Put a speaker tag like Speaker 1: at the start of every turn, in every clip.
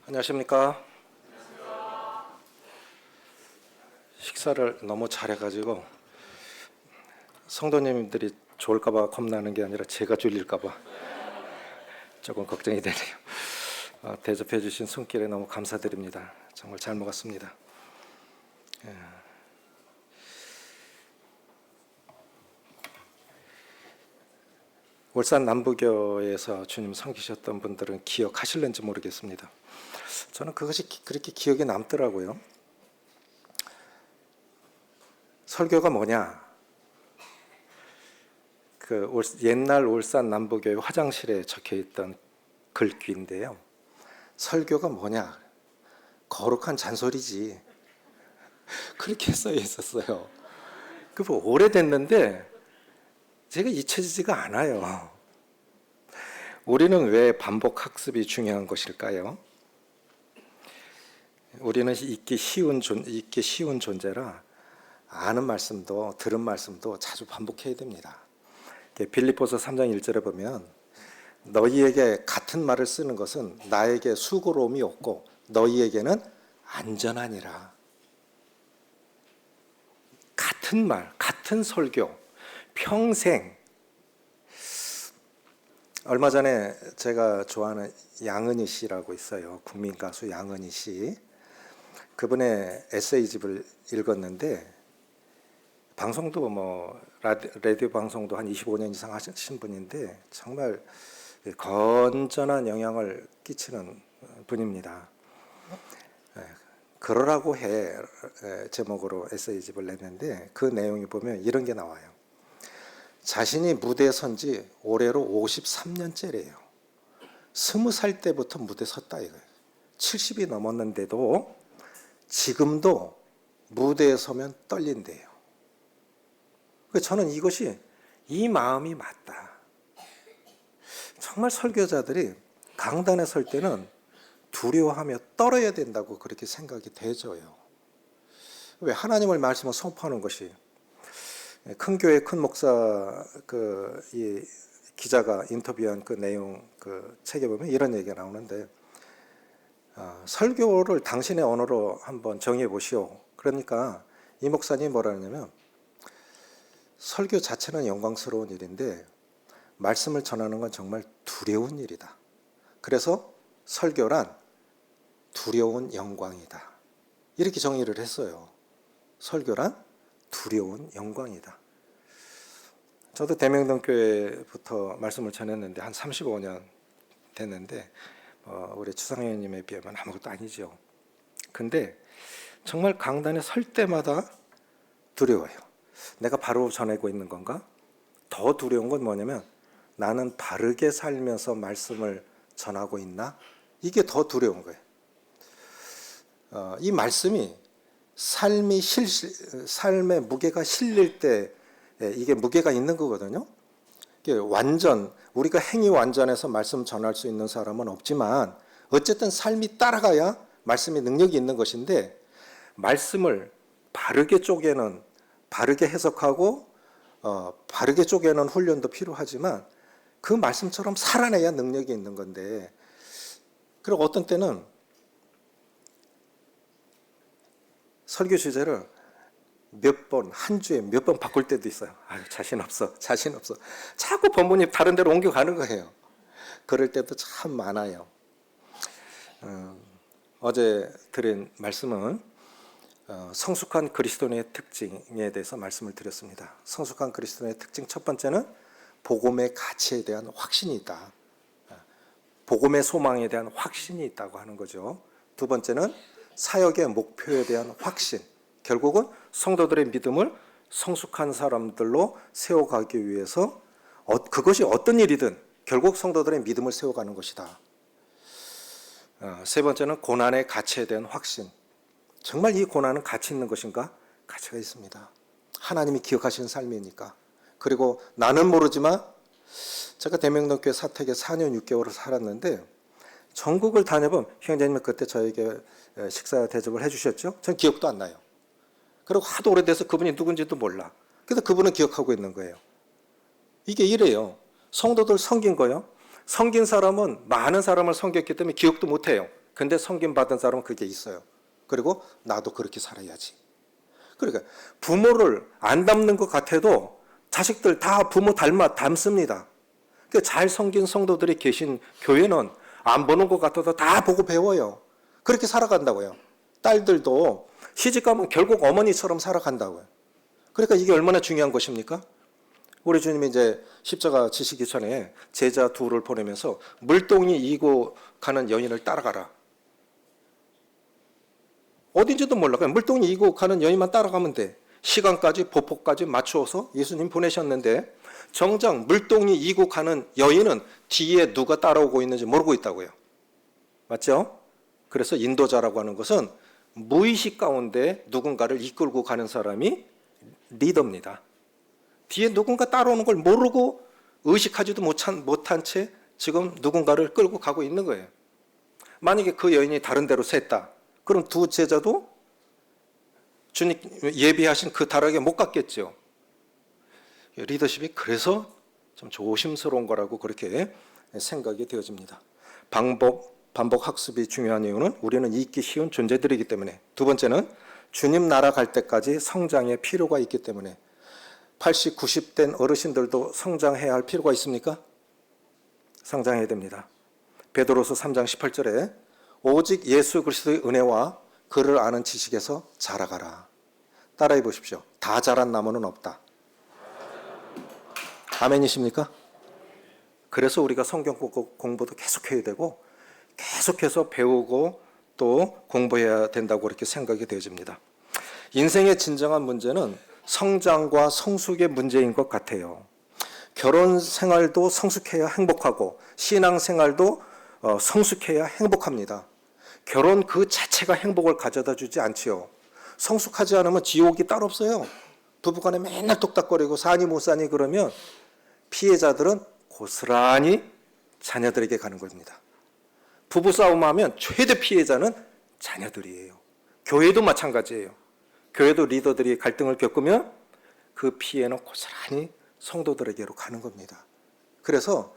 Speaker 1: 안녕하십니까. 식사를 너무 잘해가지고 성도님들이 좋을까봐 겁나는 게 아니라 제가 졸릴까봐 조금 걱정이 되네요. 대접해 주신 손길에 너무 감사드립니다. 정말 잘 먹었습니다. 울산 남부교에서 주님 섬기셨던 분들은 기억하실는지 모르겠습니다. 저는 그것이 그렇게 기억에 남더라고요. 설교가 뭐냐? 옛날 울산 남부교회 화장실에 적혀있던 글귀인데요. 설교가 뭐냐? 거룩한 잔소리지. 그렇게 써 있었어요. 그거 오래됐는데 제가 잊혀지지가 않아요. 우리는 왜 반복 학습이 중요한 것일까요? 우리는 잊기 쉬운 존재라 아는 말씀도 들은 말씀도 자주 반복해야 됩니다. 빌립보서 3장 1절에 보면 너희에게 같은 말을 쓰는 것은 나에게 수고로움이 없고 너희에게는 안전하니라. 같은 말, 같은 설교, 평생. 얼마 전에 제가 좋아하는 양은희 씨라고 있어요. 국민 가수 양은희 씨. 그분의 에세이집을 읽었는데 방송도 라디오 방송도 한 25년 이상 하신 분인데 정말 건전한 영향을 끼치는 분입니다. 그러라고 해 제목으로 에세이집을 냈는데 그 내용이 보면 이런 게 나와요. 자신이 무대에 선 지 올해로 53년째래요. 20살 때부터 무대에 섰다 이거예요. 70이 넘었는데도 지금도 무대에 서면 떨린대요. 저는 이 마음이 맞다. 정말 설교자들이 강단에 설 때는 두려워하며 떨어야 된다고 그렇게 생각이 되져요. 왜 하나님의 말씀을 선포하는 것이 큰 교회 큰 목사 이 기자가 인터뷰한 그 내용 책에 보면 이런 얘기가 나오는데 설교를 당신의 언어로 한번 정해 보시오. 그러니까 이 목사님이 뭐라 하냐면 설교 자체는 영광스러운 일인데 말씀을 전하는 건 정말 두려운 일이다. 그래서 설교란 두려운 영광이다. 이렇게 정의를 했어요. 설교란 두려운 영광이다. 저도 대명동교회부터 말씀을 전했는데 한 35년 됐는데 우리 추상현님에 비하면 아무것도 아니죠. 근데 정말 강단에 설 때마다 두려워요. 내가 바로 전하고 있는 건가? 더 두려운 건 뭐냐면 나는 바르게 살면서 말씀을 전하고 있나? 이게 더 두려운 거예요. 이 말씀이 삶의 무게가 실릴 때 이게 무게가 있는 거거든요. 이게 우리가 행위 완전해서 말씀 전할 수 있는 사람은 없지만 어쨌든 삶이 따라가야 말씀의 능력이 있는 것인데 말씀을 바르게 해석하고 바르게 쪼개는 훈련도 필요하지만 그 말씀처럼 살아내야 능력이 있는 건데 그리고 어떤 때는 설교 주제를 한 주에 몇 번 바꿀 때도 있어요. 자신 없어. 자꾸 본문이 다른 데로 옮겨가는 거예요. 그럴 때도 참 많아요. 어제 드린 말씀은 성숙한 그리스도인의 특징에 대해서 말씀을 드렸습니다. 성숙한 그리스도인의 특징 첫 번째는 복음의 가치에 대한 확신이 있다. 복음의 소망에 대한 확신이 있다고 하는 거죠. 두 번째는 사역의 목표에 대한 확신. 결국은 성도들의 믿음을 성숙한 사람들로 세워가기 위해서 그것이 어떤 일이든 결국 성도들의 믿음을 세워가는 것이다. 세 번째는 고난의 가치에 대한 확신. 정말 이 고난은 가치 있는 것인가? 가치가 있습니다. 하나님이 기억하시는 삶이니까. 그리고 나는 모르지만 제가 대명동교회 사택에 4년 6개월을 살았는데 전국을 다녀보면 형제님이 그때 저에게 식사 대접을 해주셨죠? 전 기억도 안 나요. 그리고 하도 오래돼서 그분이 누군지도 몰라. 그래서 그분은 기억하고 있는 거예요. 이게 이래요. 성도들 섬긴 거요. 섬긴 사람은 많은 사람을 섬겼기 때문에 기억도 못해요. 근데 섬김 받은 사람은 그게 있어요. 그리고 나도 그렇게 살아야지. 그러니까 부모를 안 닮는 것 같아도 자식들 다 부모 닮습니다. 그러니까 잘 섬긴 성도들이 계신 교회는 안 보는 것 같아도 다 보고 배워요. 그렇게 살아간다고요. 딸들도 시집가면 결국 어머니처럼 살아간다고요. 그러니까 이게 얼마나 중요한 것입니까? 우리 주님이 이제 십자가 지시기 전에 제자 둘을 보내면서 물동이 이고 가는 여인을 따라가라. 어딘지도 몰라. 그냥 물동이 이고 가는 여인만 따라가면 돼. 시간까지 보폭까지 맞추어서 예수님 보내셨는데 정작 물동이 이고 가는 여인은 뒤에 누가 따라오고 있는지 모르고 있다고요. 맞죠? 그래서 인도자라고 하는 것은 무의식 가운데 누군가를 이끌고 가는 사람이 리더입니다. 뒤에 누군가 따라오는 걸 모르고 의식하지도 못한 채 지금 누군가를 끌고 가고 있는 거예요. 만약에 그 여인이 다른 데로 샜다. 그럼 두 제자도 주님 예비하신 그 다락에 못 갔겠죠. 리더십이 그래서 좀 조심스러운 거라고 그렇게 생각이 되어집니다. 반복 학습이 중요한 이유는 우리는 잊기 쉬운 존재들이기 때문에, 두 번째는 주님 나라 갈 때까지 성장의 필요가 있기 때문에. 80, 90된 어르신들도 성장해야 할 필요가 있습니까? 성장해야 됩니다. 베드로서 3장 18절에 오직 예수 그리스도의 은혜와 그를 아는 지식에서 자라가라. 따라해 보십시오. 다 자란 나무는 없다. 아멘이십니까? 그래서 우리가 성경 공부도 계속해야 되고 계속해서 배우고 또 공부해야 된다고 그렇게 생각이 되어집니다. 인생의 진정한 문제는 성장과 성숙의 문제인 것 같아요. 결혼 생활도 성숙해야 행복하고 신앙 생활도 성숙해야 행복합니다. 결혼 그 자체가 행복을 가져다 주지 않지요. 성숙하지 않으면 지옥이 따로 없어요. 부부간에 맨날 뚝딱거리고 사니 못 사니 그러면 피해자들은 고스란히 자녀들에게 가는 겁니다. 부부싸움하면 최대 피해자는 자녀들이에요. 교회도 마찬가지예요. 교회도 리더들이 갈등을 겪으면 그 피해는 고스란히 성도들에게로 가는 겁니다. 그래서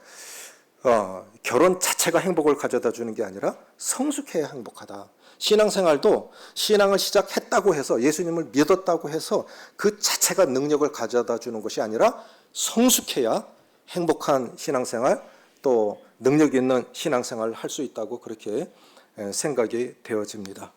Speaker 1: 결혼 자체가 행복을 가져다 주는 게 아니라 성숙해야 행복하다. 신앙생활도 신앙을 시작했다고 해서 예수님을 믿었다고 해서 그 자체가 능력을 가져다 주는 것이 아니라 성숙해야 행복한 신앙생활 또 능력 있는 신앙생활을 할 수 있다고 그렇게 생각이 되어집니다.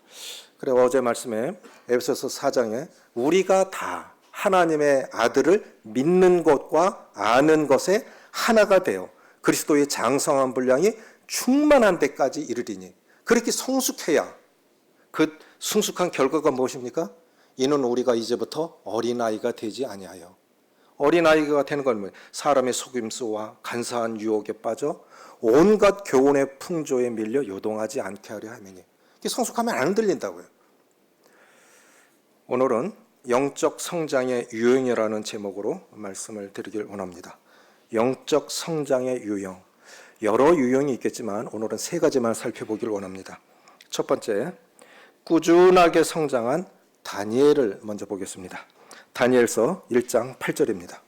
Speaker 1: 그래 어제 말씀에 에베소서 4장에 우리가 다 하나님의 아들을 믿는 것과 아는 것에 하나가 되어 그리스도의 장성한 분량이 충만한 데까지 이르리니 그렇게 성숙해야 그 성숙한 결과가 무엇입니까? 이는 우리가 이제부터 어린아이가 되지 아니하여. 어린아이가 되는 건 뭐예요? 사람의 속임수와 간사한 유혹에 빠져 온갖 교훈의 풍조에 밀려 요동하지 않게 하려 함이니. 이게 성숙하면 안 들린다고요. 오늘은 영적 성장의 유형이라는 제목으로 말씀을 드리길 원합니다. 영적 성장의 유형. 여러 유형이 있겠지만 오늘은 세 가지만 살펴보길 원합니다. 첫 번째, 꾸준하게 성장한 다니엘을 먼저 보겠습니다. 다니엘서 1장 8절입니다.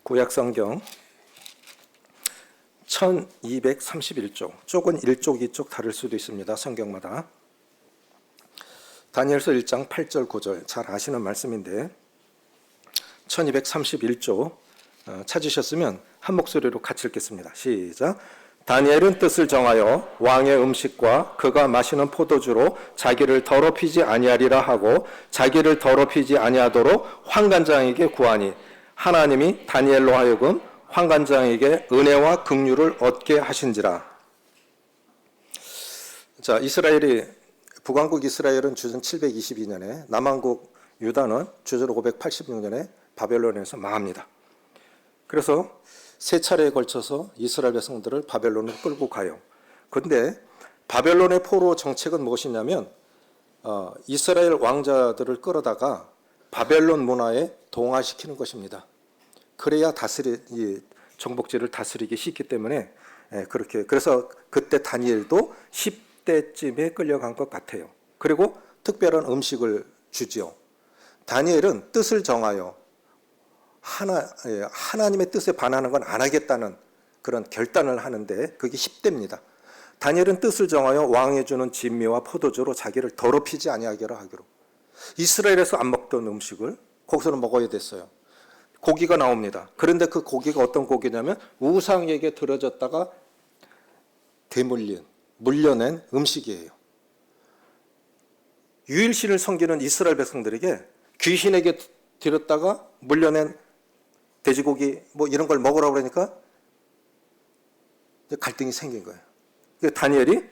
Speaker 1: 구약성경 1231쪽, 쪽은 1쪽, 2쪽 다를 수도 있습니다. 성경마다. 다니엘서 1장 8절, 9절 잘 아시는 말씀인데 1231쪽 찾으셨으면 한 목소리로 같이 읽겠습니다. 시작. 다니엘은 뜻을 정하여 왕의 음식과 그가 마시는 포도주로 자기를 더럽히지 아니하리라 하고 자기를 더럽히지 아니하도록 환관장에게 구하니 하나님이 다니엘로 하여금 환관장에게 은혜와 긍휼을 얻게 하신지라. 자, 북왕국 이스라엘은 주전 722년에 남왕국 유다는 주전 586년에 바벨론에서 망합니다. 그래서 세 차례에 걸쳐서 이스라엘 백성들을 바벨론으로 끌고 가요. 그런데 바벨론의 포로 정책은 무엇이냐면 이스라엘 왕자들을 끌어다가 바벨론 문화에 동화시키는 것입니다. 그래야 정복지를 다스리기 쉽기 때문에 그래서 그때 다니엘도 10대쯤에 끌려간 것 같아요. 그리고 특별한 음식을 주지요. 다니엘은 뜻을 정하여 하나님의 뜻에 반하는 건 안 하겠다는 그런 결단을 하는데 그게 10대입니다. 다니엘은 뜻을 정하여 왕이 주는 진미와 포도주로 자기를 더럽히지 아니하기로 하기로. 이스라엘에서 안 먹던 음식을 거기서는 먹어야 됐어요. 고기가 나옵니다. 그런데 그 고기가 어떤 고기냐면 우상에게 들어졌다가 물려낸 음식이에요. 유일신을 섬기는 이스라엘 백성들에게 귀신에게 드렸다가 물려낸 돼지고기 뭐 이런 걸 먹으라고 그러니까 갈등이 생긴 거예요. 다니엘이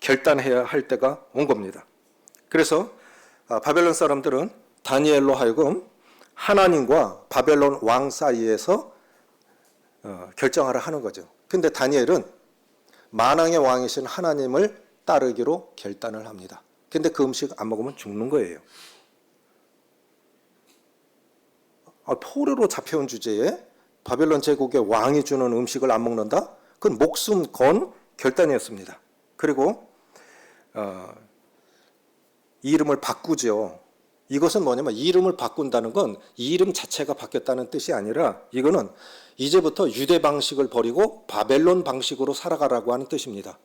Speaker 1: 결단해야 할 때가 온 겁니다. 그래서 바벨론 사람들은 다니엘로 하여금 하나님과 바벨론 왕 사이에서 결정하라 하는 거죠. 근데 다니엘은 만왕의 왕이신 하나님을 따르기로 결단을 합니다. 근데 그 음식 안 먹으면 죽는 거예요. 포로로 잡혀온 주제에 바벨론 제국의 왕이 주는 음식을 안 먹는다? 그건 목숨 건 결단이었습니다. 그리고 이름을 바꾸죠. 이것은 뭐냐면 이름을 바꾼다는 건 이름 자체가 바뀌었다는 뜻이 아니라 이거는 이제부터 유대 방식을 버리고 바벨론 방식으로 살아가라고 하는 뜻입니다.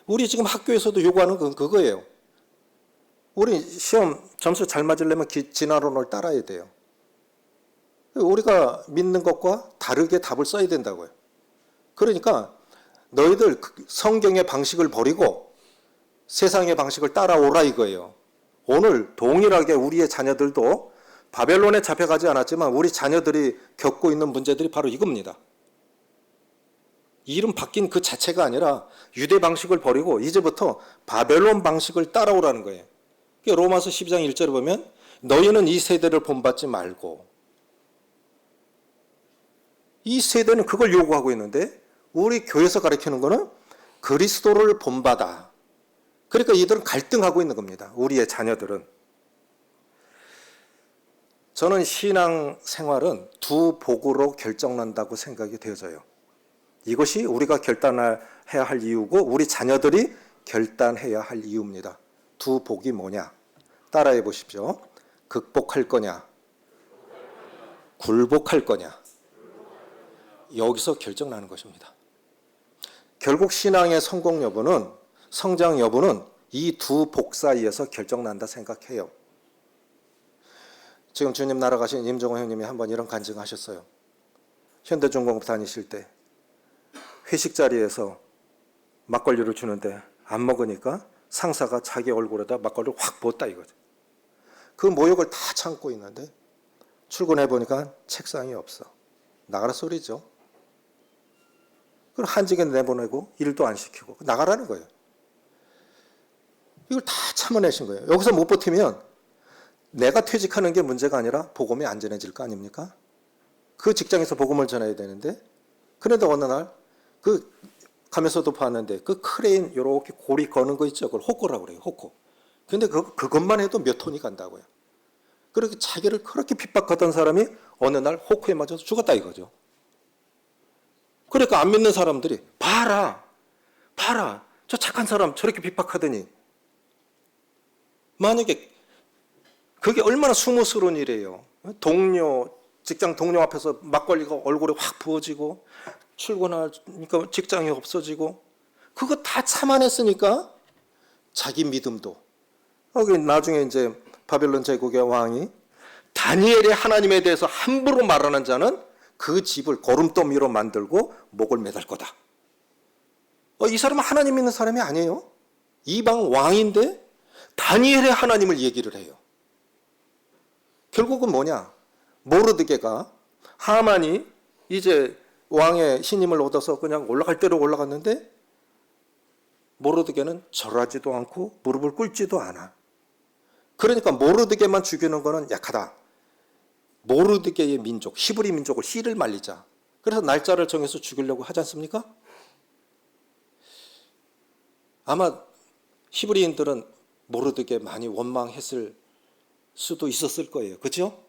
Speaker 1: 우리 지금 학교에서도 요구하는 건 그거예요. 우리 시험 점수 잘 맞으려면 진화론을 따라야 돼요. 우리가 믿는 것과 다르게 답을 써야 된다고요. 그러니까 너희들 성경의 방식을 버리고 세상의 방식을 따라오라 이거예요. 오늘 동일하게 우리의 자녀들도 바벨론에 잡혀가지 않았지만 우리 자녀들이 겪고 있는 문제들이 바로 이겁니다. 이름 바뀐 그 자체가 아니라 유대 방식을 버리고 이제부터 바벨론 방식을 따라오라는 거예요. 로마서 12장 1절에 보면 너희는 이 세대를 본받지 말고, 이 세대는 그걸 요구하고 있는데 우리 교회에서 가르치는 거는 그리스도를 본받아. 그러니까 이들은 갈등하고 있는 겁니다. 우리의 자녀들은. 저는 신앙 생활은 두 복으로 결정난다고 생각이 되어져요. 이것이 우리가 결단해야 할 이유고 우리 자녀들이 결단해야 할 이유입니다. 두 복이 뭐냐? 따라해 보십시오. 극복할 거냐? 굴복할 거냐? 여기서 결정나는 것입니다. 결국 신앙의 성공 여부는, 성장 여부는 이 두 복 사이에서 결정난다 생각해요. 지금 주님 날아가신 임종호 형님이 한번 이런 간증하셨어요. 현대중공업 다니실 때 회식 자리에서 막걸리를 주는데 안 먹으니까 상사가 자기 얼굴에다 막걸리를 확 부었다 이거죠. 그 모욕을 다 참고 있는데 출근해 보니까 책상이 없어. 나가라 소리죠. 그걸 한직에 내보내고 일도 안 시키고 나가라는 거예요. 이걸 다 참아내신 거예요. 여기서 못 버티면 내가 퇴직하는 게 문제가 아니라 복음이 안전해질 거 아닙니까? 그 직장에서 복음을 전해야 되는데, 그런데 어느 날 가면서도 봤는데 그 크레인 이렇게 고리 거는 거 있죠. 그걸 호코라고 그래요. 호코. 근데 그것만 해도 몇 톤이 간다고요. 그렇게 자기를 그렇게 핍박하던 사람이 어느 날 호코에 맞아서 죽었다 이거죠. 그러니까 안 믿는 사람들이 봐라 저 착한 사람 저렇게 핍박하더니, 만약에 그게 얼마나 수모스러운 일이에요. 직장 동료 앞에서 막걸리가 얼굴에 확 부어지고 출근하니까 직장이 없어지고, 그거 다 참아냈으니까 자기 믿음도, 나중에 이제 바벨론 제국의 왕이 다니엘의 하나님에 대해서 함부로 말하는 자는 그 집을 거름더미로 만들고 목을 매달 거다. 이 사람은 하나님 믿는 사람이 아니에요. 이방 왕인데 다니엘의 하나님을 얘기를 해요. 결국은 뭐냐? 모르드게가, 하만이 이제 왕의 신임을 얻어서 그냥 올라갈 대로 올라갔는데 모르드게는 절하지도 않고 무릎을 꿇지도 않아. 그러니까 모르드게만 죽이는 거는 약하다. 모르드게의 민족, 히브리 민족을 씨를 말리자. 그래서 날짜를 정해서 죽이려고 하지 않습니까? 아마 히브리인들은 모르드게 많이 원망했을 수도 있었을 거예요. 그렇죠?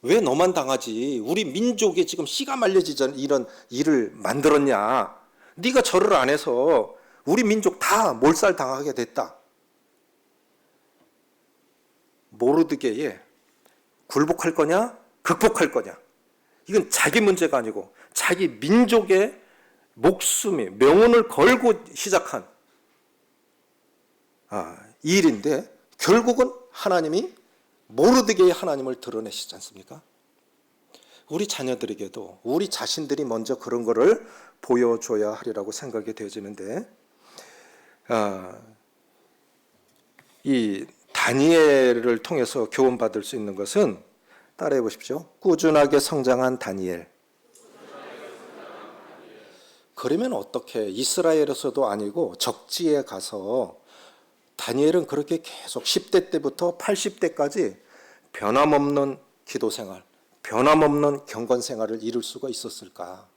Speaker 1: 왜 너만 당하지? 우리 민족에 지금 씨가 말려지지 이런 일을 만들었냐? 네가 절을 안 해서 우리 민족 다 몰살당하게 됐다. 모르드게에 굴복할 거냐? 극복할 거냐? 이건 자기 문제가 아니고 자기 민족의 목숨이 명운을 걸고 시작한 일인데 결국은 하나님이 모르드게의 하나님을 드러내시지 않습니까? 우리 자녀들에게도 우리 자신들이 먼저 그런 거를 보여줘야 하리라고 생각이 되어지는데 이 다니엘을 통해서 교훈받을 수 있는 것은 따라해 보십시오. 꾸준하게 성장한 다니엘. 그러면 어떻게 이스라엘에서도 아니고 적지에 가서 다니엘은 그렇게 계속 10대 때부터 80대까지 변함없는 기도 생활, 변함없는 경건 생활을 이룰 수가 있었을까?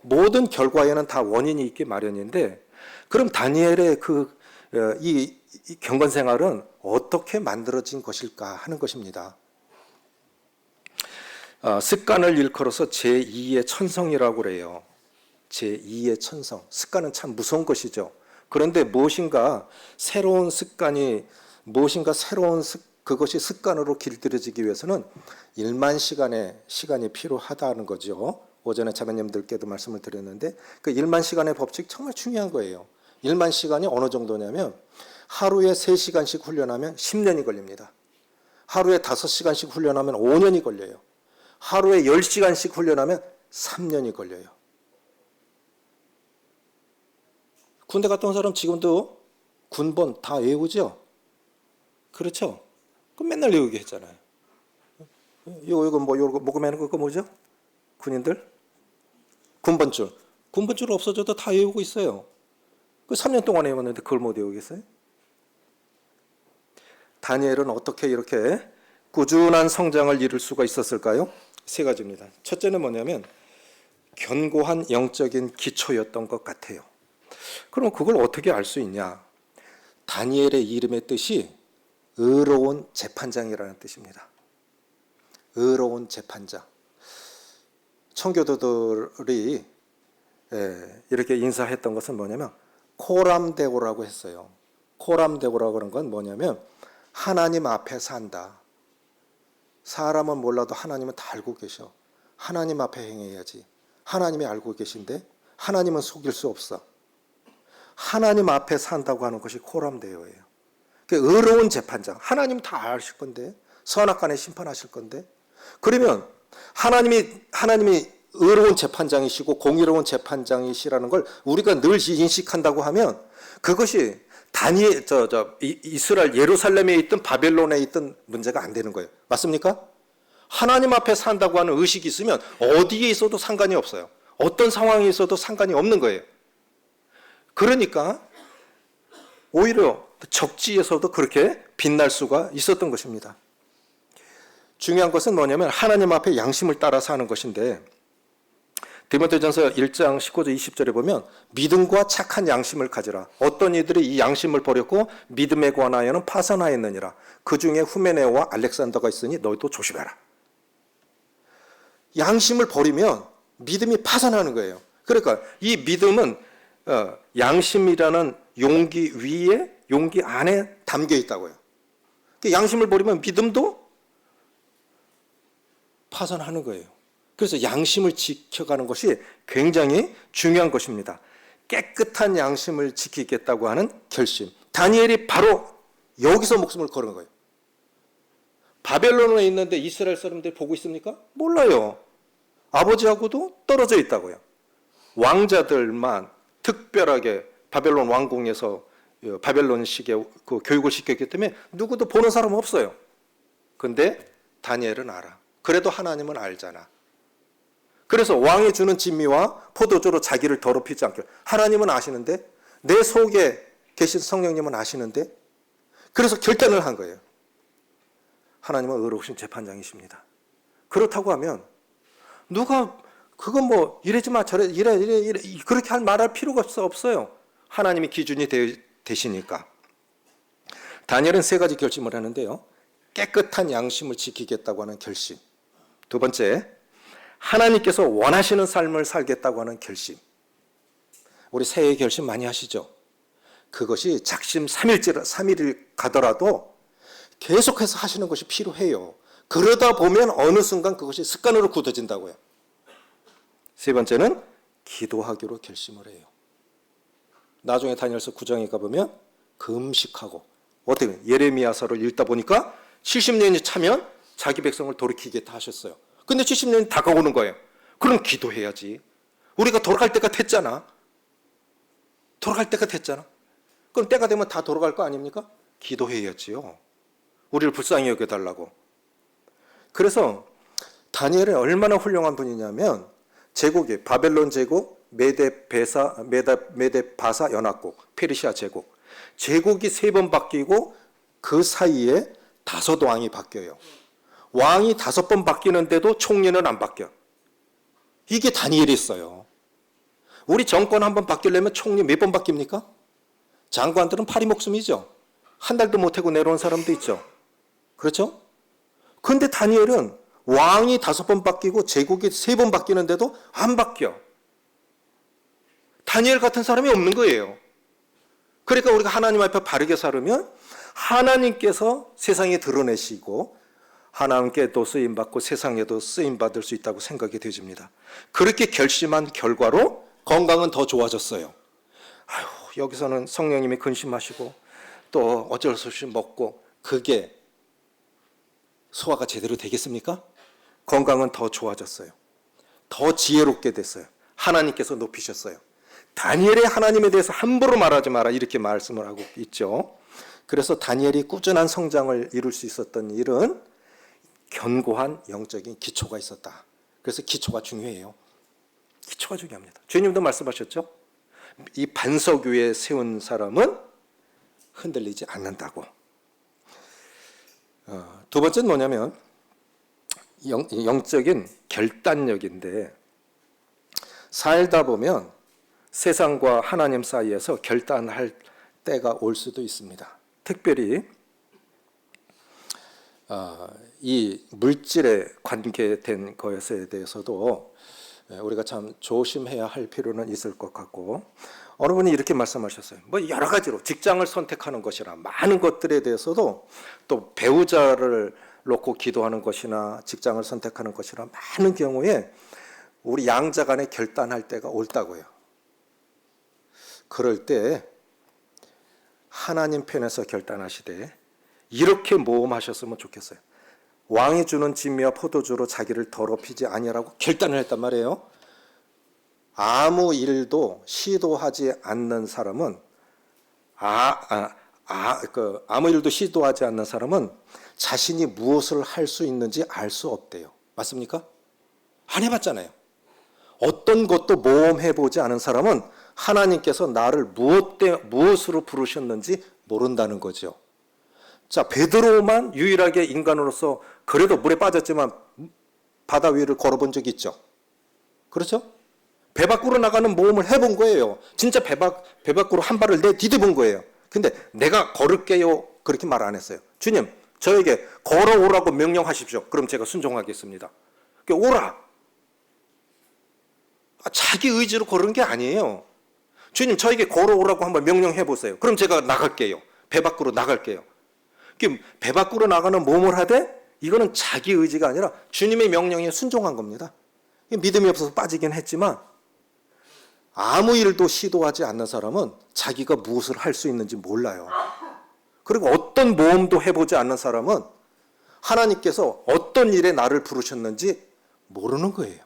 Speaker 1: 모든 결과에는 다 원인이 있기 마련인데 그럼 다니엘의 이 경건 생활은 어떻게 만들어진 것일까 하는 것입니다. 습관을 일컬어서 제2의 천성이라고 그래요. 제2의 천성. 습관은 참 무서운 것이죠. 그런데 무엇인가 새로운 그것이 습관으로 길들여지기 위해서는 1만 시간이 필요하다는 거죠. 오전에 자매님들께도 말씀을 드렸는데 그 1만 시간의 법칙 정말 중요한 거예요. 1만 시간이 어느 정도냐면 하루에 3시간씩 훈련하면 10년이 걸립니다. 하루에 5시간씩 훈련하면 5년이 걸려요. 하루에 10시간씩 훈련하면 3년이 걸려요. 군대 갔다 온 사람 지금도 군번 다 외우죠? 그렇죠? 그럼 맨날 외우게 했잖아요. 요거 모금하는 거 뭐죠? 군인들? 군번줄. 군번줄 없어져도 다 외우고 있어요. 그 3년 동안 외웠는데 그걸 못 외우겠어요? 다니엘은 어떻게 이렇게 꾸준한 성장을 이룰 수가 있었을까요? 3가지입니다. 첫째는 뭐냐면 견고한 영적인 기초였던 것 같아요. 그럼 그걸 어떻게 알 수 있냐? 다니엘의 이름의 뜻이 의로운 재판장이라는 뜻입니다. 의로운 재판장. 청교도들이 이렇게 인사했던 것은 뭐냐면 코람데오라고 했어요. 코람데오라고 하는 건 뭐냐면 하나님 앞에 산다. 사람은 몰라도 하나님은 다 알고 계셔. 하나님 앞에 행해야지. 하나님이 알고 계신데 하나님은 속일 수 없어. 하나님 앞에 산다고 하는 것이 코람데오예요. 의로운 재판장. 하나님 다 아실 건데 선악간에 심판하실 건데 그러면 하나님이 의로운 재판장이시고 공의로운 재판장이시라는 걸 우리가 늘 인식한다고 하면 그것이 이스라엘 예루살렘에 있든 바벨론에 있든 문제가 안 되는 거예요. 맞습니까? 하나님 앞에 산다고 하는 의식이 있으면 어디에 있어도 상관이 없어요. 어떤 상황에 있어도 상관이 없는 거예요. 그러니까 오히려 적지에서도 그렇게 빛날 수가 있었던 것입니다. 중요한 것은 뭐냐면 하나님 앞에 양심을 따라 사는 것인데 디모데전서 1장 19절 20절에 보면 믿음과 착한 양심을 가지라. 어떤 이들이 이 양심을 버렸고 믿음에 관하여는 파산하였느니라. 그 중에 후메네오와 알렉산더가 있으니 너희도 조심해라. 양심을 버리면 믿음이 파산하는 거예요. 그러니까 이 믿음은 양심이라는 용기 위에 용기 안에 담겨 있다고요. 양심을 버리면 믿음도 파산하는 거예요. 그래서 양심을 지켜가는 것이 굉장히 중요한 것입니다. 깨끗한 양심을 지키겠다고 하는 결심. 다니엘이 바로 여기서 목숨을 걸은 거예요. 바벨론에 있는데 이스라엘 사람들이 보고 있습니까? 몰라요. 아버지하고도 떨어져 있다고요. 왕자들만 특별하게 바벨론 왕궁에서 바벨론식의 그 교육을 시켰기 때문에 누구도 보는 사람 없어요. 근데 다니엘은 알아. 그래도 하나님은 알잖아. 그래서 왕이 주는 진미와 포도주로 자기를 더럽히지 않게. 하나님은 아시는데 내 속에 계신 성령님은 아시는데 그래서 결단을 한 거예요. 하나님은 의로우신 재판장이십니다. 그렇다고 하면 누가 그건 뭐 이러지 마 저래 이래 그렇게 말할 필요가 없어요. 하나님이 기준이 되시니까. 다니엘은 3가지 결심을 하는데요. 깨끗한 양심을 지키겠다고 하는 결심. 2번째, 하나님께서 원하시는 삶을 살겠다고 하는 결심. 우리 새해 결심 많이 하시죠? 그것이 작심 3일 가더라도 계속해서 하시는 것이 필요해요. 그러다 보면 어느 순간 그것이 습관으로 굳어진다고요. 세 번째는 기도하기로 결심을 해요. 나중에 다니엘서 9장에 가보면 금식하고, 어떻게 예레미야서를 읽다 보니까 70년이 차면 자기 백성을 돌이키겠다 하셨어요. 근데 70년이 다가오는 거예요. 그럼 기도해야지. 우리가 돌아갈 때가 됐잖아. 돌아갈 때가 됐잖아. 그럼 때가 되면 다 돌아갈 거 아닙니까? 기도해야지요. 우리를 불쌍히 여겨달라고. 그래서 다니엘은 얼마나 훌륭한 분이냐면, 제국이 바벨론 제국, 메데 바사 연합국, 페르시아 제국, 제국이 3번 바뀌고 그 사이에 5 왕이 바뀌어요. 왕이 5번 바뀌는데도 총리는 안 바뀌어. 이게 다니엘이 있어요. 우리 정권 한번 바뀌려면 총리 몇 번 바뀝니까? 장관들은 파리 목숨이죠. 한 달도 못 하고 내려온 사람도 있죠. 그렇죠? 근데 다니엘은 왕이 5번 바뀌고 제국이 3번 바뀌는데도 안 바뀌어. 다니엘 같은 사람이 없는 거예요. 그러니까 우리가 하나님 앞에 바르게 살으면 하나님께서 세상에 드러내시고 하나님께도 쓰임받고 세상에도 쓰임받을 수 있다고 생각이 되집니다. 그렇게 결심한 결과로 건강은 더 좋아졌어요. 아유, 여기서는 성령님이 근심하시고 또 어쩔 수 없이 먹고, 그게 소화가 제대로 되겠습니까? 건강은 더 좋아졌어요. 더 지혜롭게 됐어요. 하나님께서 높이셨어요. 다니엘의 하나님에 대해서 함부로 말하지 마라, 이렇게 말씀을 하고 있죠. 그래서 다니엘이 꾸준한 성장을 이룰 수 있었던 일은 견고한 영적인 기초가 있었다. 그래서 기초가 중요해요. 기초가 중요합니다. 주님도 말씀하셨죠. 이 반석 위에 세운 사람은 흔들리지 않는다고. 두 번째는 뭐냐면 영적인 결단력인데, 살다 보면 세상과 하나님 사이에서 결단할 때가 올 수도 있습니다. 특별히 이 물질에 관계된 것에 대해서도 우리가 참 조심해야 할 필요는 있을 것 같고, 어느 분이 이렇게 말씀하셨어요. 뭐 여러 가지로 직장을 선택하는 것이나 많은 것들에 대해서도, 또 배우자를 놓고 기도하는 것이나 직장을 선택하는 것이나 많은 경우에 우리 양자 간에 결단할 때가 옳다고요. 그럴 때 하나님 편에서 결단하시되 이렇게 모험하셨으면 좋겠어요. 왕이 주는 진미와 포도주로 자기를 더럽히지 아니하라고 결단을 했단 말이에요. 아무 일도 시도하지 않는 사람은 아무 일도 시도하지 않는 사람은 자신이 무엇을 할 수 있는지 알 수 없대요. 맞습니까? 안 해봤잖아요. 어떤 것도 모험해보지 않은 사람은 하나님께서 나를 무엇으로 부르셨는지 모른다는 거죠. 자, 베드로만 유일하게 인간으로서 그래도 물에 빠졌지만 바다 위를 걸어본 적이 있죠. 그렇죠? 배 밖으로 나가는 모험을 해본 거예요. 진짜 배 밖으로 한 발을 내디뎌본 거예요. 근데 내가 걸을게요, 그렇게 말 안 했어요. 주님, 저에게 걸어오라고 명령하십시오. 그럼 제가 순종하겠습니다. 오라. 자기 의지로 걸은 게 아니에요. 주님, 저에게 걸어오라고 한번 명령해 보세요. 그럼 제가 나갈게요. 배 밖으로 나갈게요. 배 밖으로 나가는 모험을 하되, 이거는 자기 의지가 아니라 주님의 명령에 순종한 겁니다. 믿음이 없어서 빠지긴 했지만, 아무 일도 시도하지 않는 사람은 자기가 무엇을 할 수 있는지 몰라요. 그리고 어떤 모험도 해보지 않는 사람은 하나님께서 어떤 일에 나를 부르셨는지 모르는 거예요.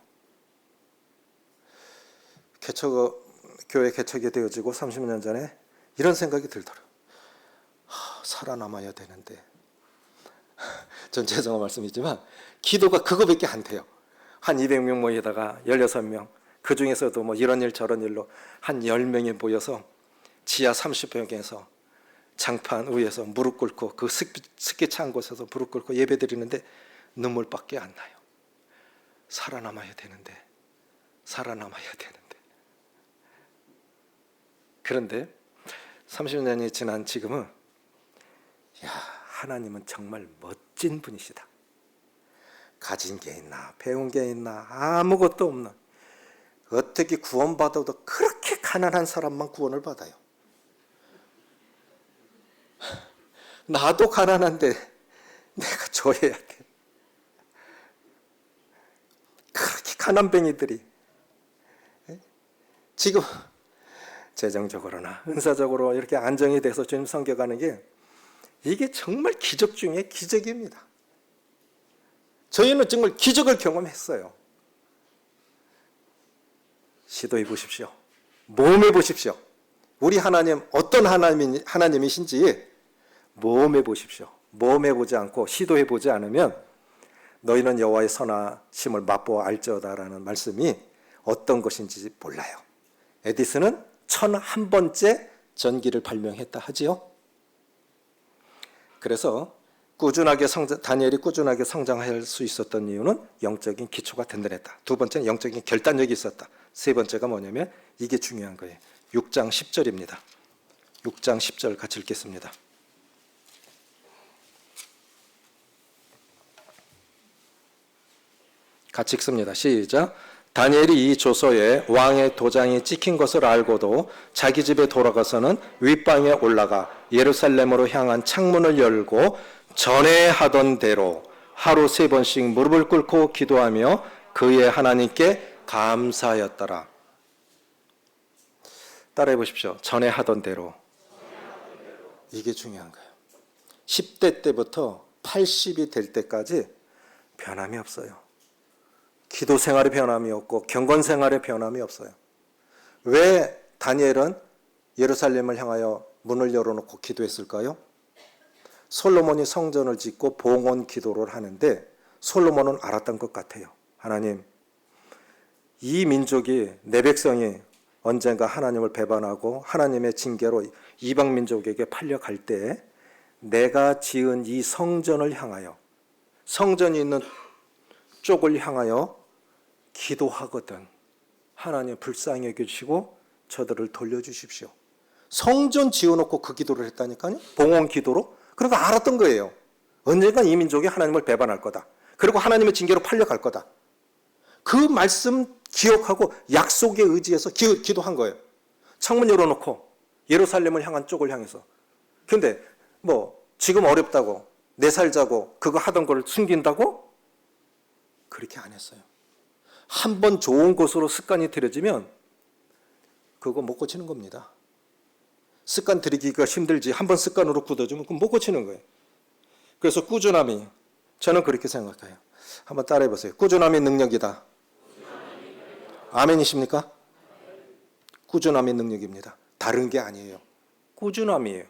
Speaker 1: 교회 개척이 되어지고 30년 전에 이런 생각이 들더라고요. 살아남아야 되는데. 전 죄송한 말씀이지만 기도가 그거밖에 안 돼요. 한 200명 모이다가 16명, 그 중에서도 뭐 이런 일 저런 일로 한 10명이 모여서 지하 30평에서 장판 위에서 무릎 꿇고, 그 습기 찬 곳에서 무릎 꿇고 예배 드리는데 눈물밖에 안 나요. 살아남아야 되는데. 그런데 30년이 지난 지금은, 하나님은 정말 멋진 분이시다. 가진 게 있나 배운 게 있나 아무것도 없는, 어떻게 구원받아도 그렇게 가난한 사람만 구원을 받아요. 나도 가난한데 내가 줘야 돼. 그렇게 가난뱅이들이 지금 재정적으로나 은사적으로 이렇게 안정이 돼서 주님 섬겨가는 게 이게 정말 기적 중에 기적입니다. 저희는 정말 기적을 경험했어요. 시도해 보십시오. 모험해 보십시오. 우리 하나님 어떤 하나님이신지 모험해 보십시오. 모험해 보지 않고 시도해 보지 않으면 너희는 여호와의 선하심을 맛보아 알지어다라는 말씀이 어떤 것인지 몰라요. 에디슨은 1001번째 전기를 발명했다 하지요. 그래서 다니엘이 꾸준하게 성장할 수 있었던 이유는 영적인 기초가 든든했다. 두 번째는 영적인 결단력이 있었다. 세 번째가 뭐냐면 이게 중요한 거예요. 6장 10절입니다. 6장 10절 같이 읽겠습니다. 같이 읽습니다. 시작. 다니엘이 이 조서에 왕의 도장이 찍힌 것을 알고도 자기 집에 돌아가서는 윗방에 올라가 예루살렘으로 향한 창문을 열고 전에 하던 대로 하루 3번씩 무릎을 꿇고 기도하며 그의 하나님께 감사하였더라. 따라해 보십시오. 전에 하던 대로. 이게 중요한 거예요. 10대 때부터 80이 될 때까지 변함이 없어요. 기도 생활의 변함이 없고 경건 생활의 변함이 없어요. 왜 다니엘은 예루살렘을 향하여 문을 열어놓고 기도했을까요? 솔로몬이 성전을 짓고 봉헌 기도를 하는데 솔로몬은 알았던 것 같아요. 하나님, 이 민족이 내 백성이 언젠가 하나님을 배반하고 하나님의 징계로 이방 민족에게 팔려갈 때 내가 지은 이 성전을 향하여 성전이 있는 쪽을 향하여 기도하거든 하나님 불쌍히 여겨주시고 저들을 돌려주십시오. 성전 지어놓고 그 기도를 했다니까요. 봉헌 기도로. 그러니까 알았던 거예요. 언젠가 이 민족이 하나님을 배반할 거다. 그리고 하나님의 징계로 팔려갈 거다. 그 말씀 기억하고 약속에 의지해서 기도한 거예요. 창문 열어놓고 예루살렘을 향한 쪽을 향해서. 근데 지금 어렵다고 내 살자고 그거 하던 걸 숨긴다고? 그렇게 안 했어요. 한 번 좋은 곳으로 습관이 들여지면 그거 못 고치는 겁니다. 습관 들이기가 힘들지 한 번 습관으로 굳어지면 그건 못 고치는 거예요. 그래서 꾸준함이 저는 그렇게 생각해요. 한번 따라해 보세요. 꾸준함이 능력이다. 아멘이십니까? 꾸준함이 능력입니다. 다른 게 아니에요. 꾸준함이에요.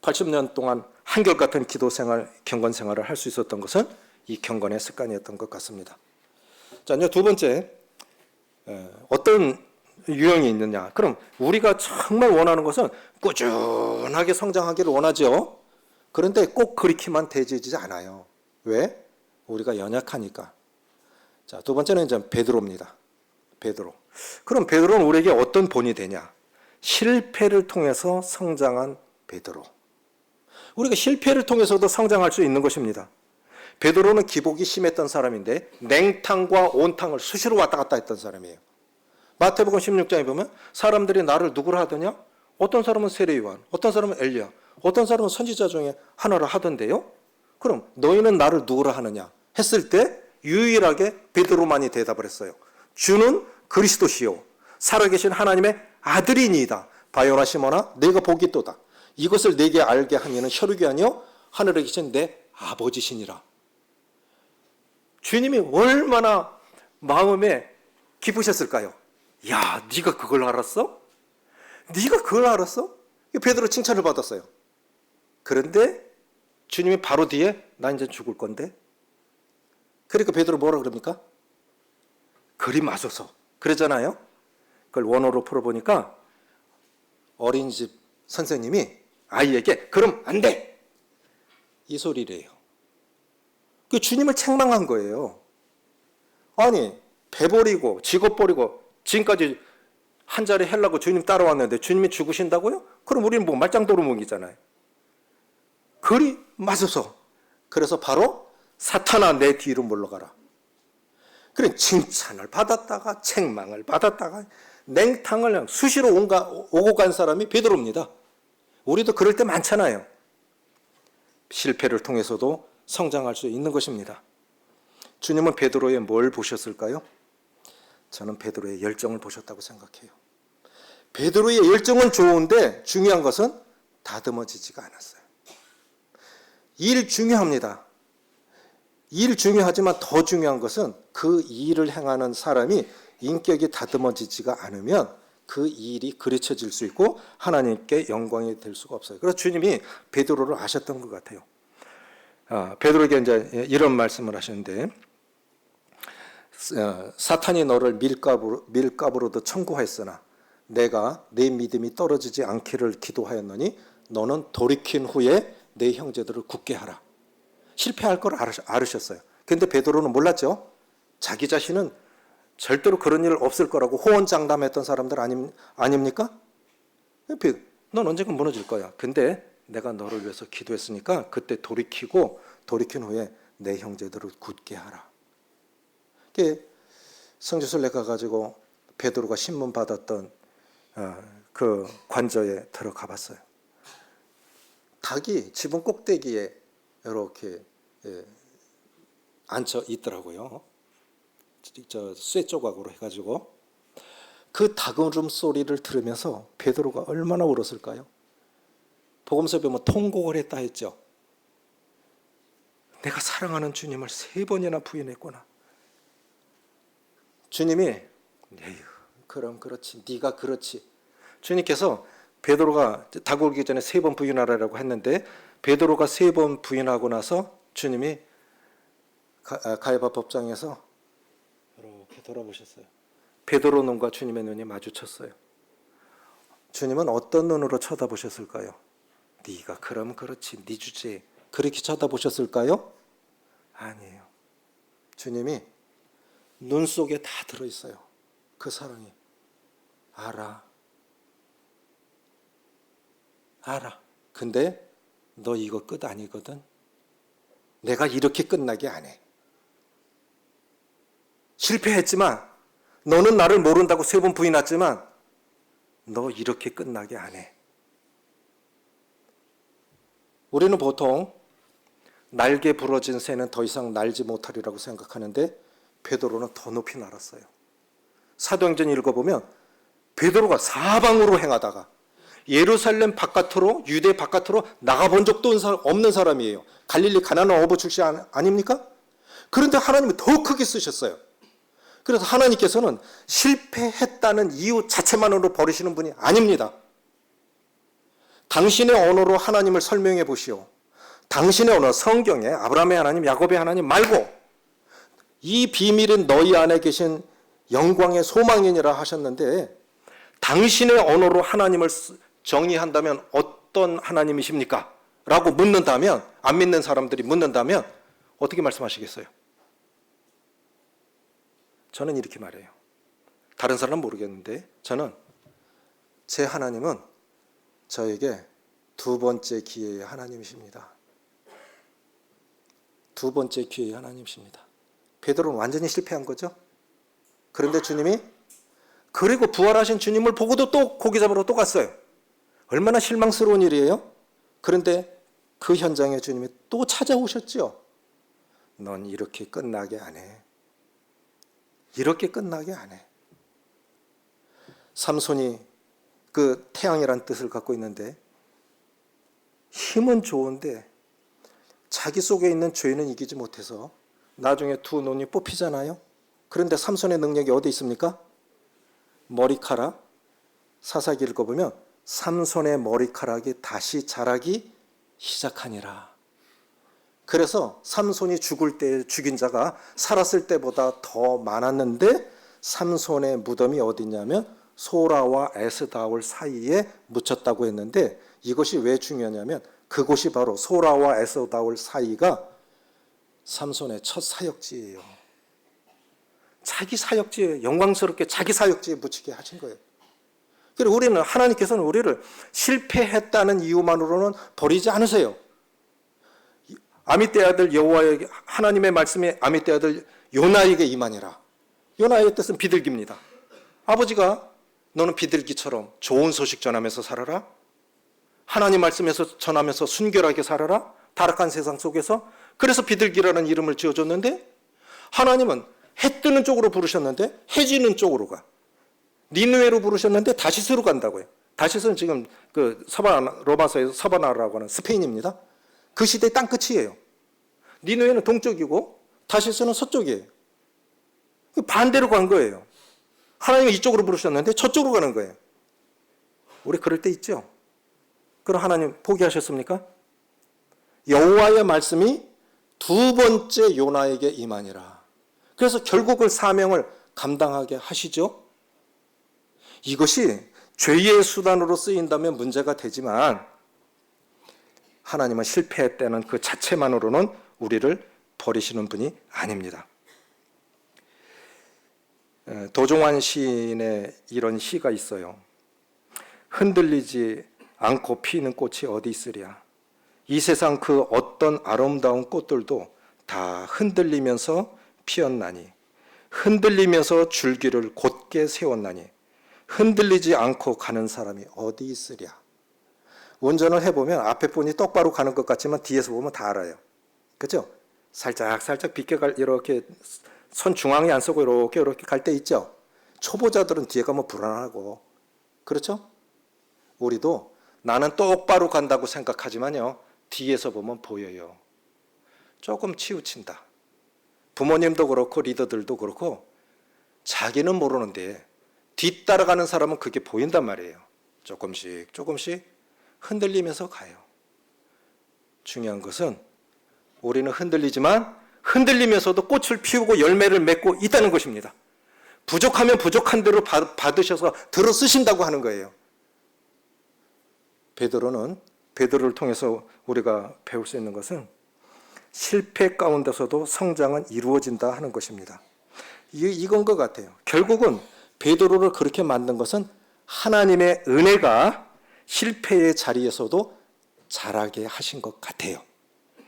Speaker 1: 80년 동안 한결같은 기도 생활, 경건 생활을 할 수 있었던 것은 이 경건의 습관이었던 것 같습니다. 자, 이제 두 번째, 어떤 유형이 있느냐? 그럼 우리가 정말 원하는 것은 꾸준하게 성장하기를 원하죠. 그런데 꼭 그렇게만 되지 않아요. 왜? 우리가 연약하니까. 자, 두 번째는 이제 베드로입니다. 베드로. 그럼 베드로는 우리에게 어떤 본이 되냐? 실패를 통해서 성장한 베드로. 우리가 실패를 통해서도 성장할 수 있는 것입니다. 베드로는 기복이 심했던 사람인데 냉탕과 온탕을 수시로 왔다 갔다 했던 사람이에요. 마태복음 16장에 보면 사람들이 나를 누구라 하더냐? 어떤 사람은 세례요한, 어떤 사람은 엘리야, 어떤 사람은 선지자 중에 하나를 하던데요. 그럼 너희는 나를 누구라 하느냐? 했을 때 유일하게 베드로만이 대답을 했어요. 주는 그리스도시요 살아계신 하나님의 아들이니이다. 바요나 시몬아 내가 복이 있도다. 이것을 내게 알게 한 이는 혈육이 아니요 하늘에 계신 내 아버지시니라. 주님이 얼마나 마음에 기쁘셨을까요? 야, 네가 그걸 알았어? 네가 그걸 알았어? 베드로 칭찬을 받았어요. 그런데 주님이 바로 뒤에 나 이제 죽을 건데. 그러니까 베드로 뭐라 그럽니까? 그리 마소서. 그러잖아요. 그걸 원어로 풀어보니까 어린이집 선생님이 아이에게 그럼 안 돼. 이 소리래요. 그 주님을 책망한 거예요. 아니, 배 버리고 직업 버리고 지금까지 한 자리 하려고 주님 따라왔는데 주님이 죽으신다고요? 그럼 우리는 뭐 말짱도루묵이잖아요. 그리 마소서. 그래서 바로 사탄아 내 뒤로 물러가라. 그래 칭찬을 받았다가 책망을 받았다가 냉탕을 수시로 오고 간 사람이 베드로입니다. 우리도 그럴 때 많잖아요. 실패를 통해서도 성장할 수 있는 것입니다. 주님은 베드로에 뭘 보셨을까요? 저는 베드로의 열정을 보셨다고 생각해요. 베드로의 열정은 좋은데 중요한 것은 다듬어지지가 않았어요. 일 중요합니다. 일 중요하지만 더 중요한 것은 그 일을 행하는 사람이 인격이 다듬어지지가 않으면 그 일이 그르쳐질 수 있고 하나님께 영광이 될 수가 없어요. 그래서 주님이 베드로를 아셨던 것 같아요. 베드로에게 이제 이런 말씀을 하셨는데, 사탄이 너를 밀가부로도 청구하였으나 내가 내 믿음이 떨어지지 않기를 기도하였노니 너는 돌이킨 후에 내 형제들을 굳게 하라. 실패할 걸 알으셨어요. 그런데 베드로는 몰랐죠. 자기 자신은 절대로 그런 일 없을 거라고 호언장담했던 사람들 아닙니까? 넌 언젠가 무너질 거야. 근데 내가 너를 위해서 기도했으니까 그때 돌이킨 후에 내 형제들을 굳게 하라. 성지순례 가가지고 베드로가 신문 받았던 그 관저에 들어가 봤어요. 닭이 지붕 꼭대기에 이렇게 앉혀 있더라고요. 저 쇠 조각으로 해가지고 그 닭 울음소리를 들으면서 베드로가 얼마나 울었을까요? 복음서에 보면 통곡을 했다 했죠. 내가 사랑하는 주님을 3번이나 부인했구나. 주님이 에휴, 그럼 그렇지, 네가 그렇지. 주님께서 베드로가 닭 울기 전에 3번 부인하라고 했는데 베드로가 3번 부인하고 나서 주님이 가야바 법정에서 이렇게 돌아보셨어요. 베드로 눈과 주님의 눈이 마주쳤어요. 주님은 어떤 눈으로 쳐다보셨을까요? 네가 그럼 그렇지, 네 주제에 그렇게 쳐다보셨을까요? 아니에요. 주님이 눈 속에 다 들어있어요. 그 사랑이. 알아. 근데 너 이거 끝 아니거든. 내가 이렇게 끝나게 안 해. 실패했지만 너는 나를 모른다고 3번 부인했지만 너 이렇게 끝나게 안 해. 우리는 보통 날개 부러진 새는 더 이상 날지 못하리라고 생각하는데 베드로는 더 높이 날았어요. 사도행전 읽어보면 베드로가 사방으로 행하다가 예루살렘 바깥으로, 유대 바깥으로 나가본 적도 없는 사람이에요. 갈릴리 가나안 어부 출신 아닙니까? 그런데 하나님이 더 크게 쓰셨어요. 그래서 하나님께서는 실패했다는 이유 자체만으로 버리시는 분이 아닙니다. 당신의 언어로 하나님을 설명해 보시오. 당신의 언어, 성경에 아브라함의 하나님, 야곱의 하나님 말고 이 비밀은 너희 안에 계신 영광의 소망이니라 하셨는데 당신의 언어로 하나님을 정의한다면 어떤 하나님이십니까? 라고 묻는다면, 안 믿는 사람들이 묻는다면 어떻게 말씀하시겠어요? 저는 이렇게 말해요. 다른 사람은 모르겠는데 저는 제 하나님은 저에게 2번째 기회의 하나님이십니다. 2번째 기회의 하나님이십니다. 베드로는 완전히 실패한 거죠. 그런데 주님이, 그리고 부활하신 주님을 보고도 또 고기 잡으러 또 갔어요. 얼마나 실망스러운 일이에요. 그런데 그 현장에 주님이 또 찾아오셨죠. 넌 이렇게 끝나게 안 해. 이렇게 끝나게 안 해. 삼손이 그 태양이란 뜻을 갖고 있는데 힘은 좋은데 자기 속에 있는 죄는 이기지 못해서 나중에 2 눈이 뽑히잖아요. 그런데 삼손의 능력이 어디 있습니까? 머리카락. 사사기 읽어보면 삼손의 머리카락이 다시 자라기 시작하니라. 그래서 삼손이 죽을 때 죽인 자가 살았을 때보다 더 많았는데 삼손의 무덤이 어디냐면 소라와 에스다올 사이에 묻혔다고 했는데 이것이 왜 중요하냐면 그곳이 바로 소라와 에스다올 사이가 삼손의 첫 사역지예요. 자기 사역지에, 영광스럽게 자기 사역지에 묻히게 하신 거예요. 그리고 우리는, 하나님께서는 우리를 실패했다는 이유만으로는 버리지 않으세요. 아미떼 아들 여호와에게, 하나님의 말씀이 아미떼 아들 요나에게 임하니라. 요나의 뜻은 비둘기입니다. 아버지가 너는 비둘기처럼 좋은 소식 전하면서 살아라. 하나님 말씀에서 전하면서 순결하게 살아라. 타락한 세상 속에서. 그래서 비둘기라는 이름을 지어줬는데 하나님은 해 뜨는 쪽으로 부르셨는데 해 지는 쪽으로 가. 니느웨로 부르셨는데 다시스로 간다고요. 다시스는 지금 그 로마서에서 서바나라고 하는 스페인입니다. 그 시대의 땅 끝이에요. 니느웨는 동쪽이고 다시스는 서쪽이에요. 반대로 간 거예요. 하나님은 이쪽으로 부르셨는데 저쪽으로 가는 거예요. 우리 그럴 때 있죠. 그럼 하나님 포기하셨습니까? 여호와의 말씀이 두 번째 요나에게 임하니라. 그래서 결국은 사명을 감당하게 하시죠. 이것이 죄의 수단으로 쓰인다면 문제가 되지만 하나님은 실패했다는 그 자체만으로는 우리를 버리시는 분이 아닙니다. 도종환 시인의 이런 시가 있어요. 흔들리지 않고 피는 꽃이 어디 있으랴. 이 세상 그 어떤 아름다운 꽃들도 다 흔들리면서 피었나니 흔들리면서 줄기를 곧게 세웠나니 흔들리지 않고 가는 사람이 어디 있으랴. 운전을 해보면 앞에 분이 똑바로 가는 것 같지만 뒤에서 보면 다 알아요. 그렇죠? 살짝 비껴갈 이렇게 선 중앙에 안 서고 이렇게 갈 때 있죠. 초보자들은 뒤에 가면 불안하고 그렇죠? 우리도 나는 똑바로 간다고 생각하지만요. 뒤에서 보면 보여요. 조금 치우친다. 부모님도 그렇고 리더들도 그렇고 자기는 모르는데 뒤따라가는 사람은 그게 보인단 말이에요. 조금씩 흔들리면서 가요. 중요한 것은 우리는 흔들리지만 흔들리면서도 꽃을 피우고 열매를 맺고 있다는 것입니다. 부족하면 부족한 대로 받으셔서 들어 쓰신다고 하는 거예요. 베드로를 통해서 우리가 배울 수 있는 것은 실패 가운데서도 성장은 이루어진다 하는 것입니다. 이건 것 같아요. 결국은 베드로를 그렇게 만든 것은 하나님의 은혜가 실패의 자리에서도 자라게 하신 것 같아요.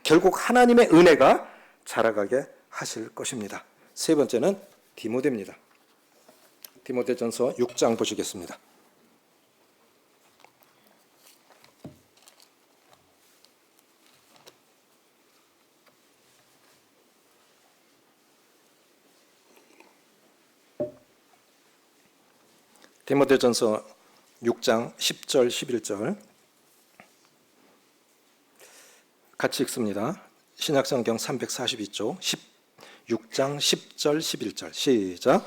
Speaker 1: 결국 하나님의 은혜가 자라가게 하실 것입니다. 세 번째는 디모데입니다. 디모데전서 6장 보시겠습니다. 디모데전서 6장 10절 11절 같이 읽습니다. 신약성경 342쪽 6장 10절 11절 시작.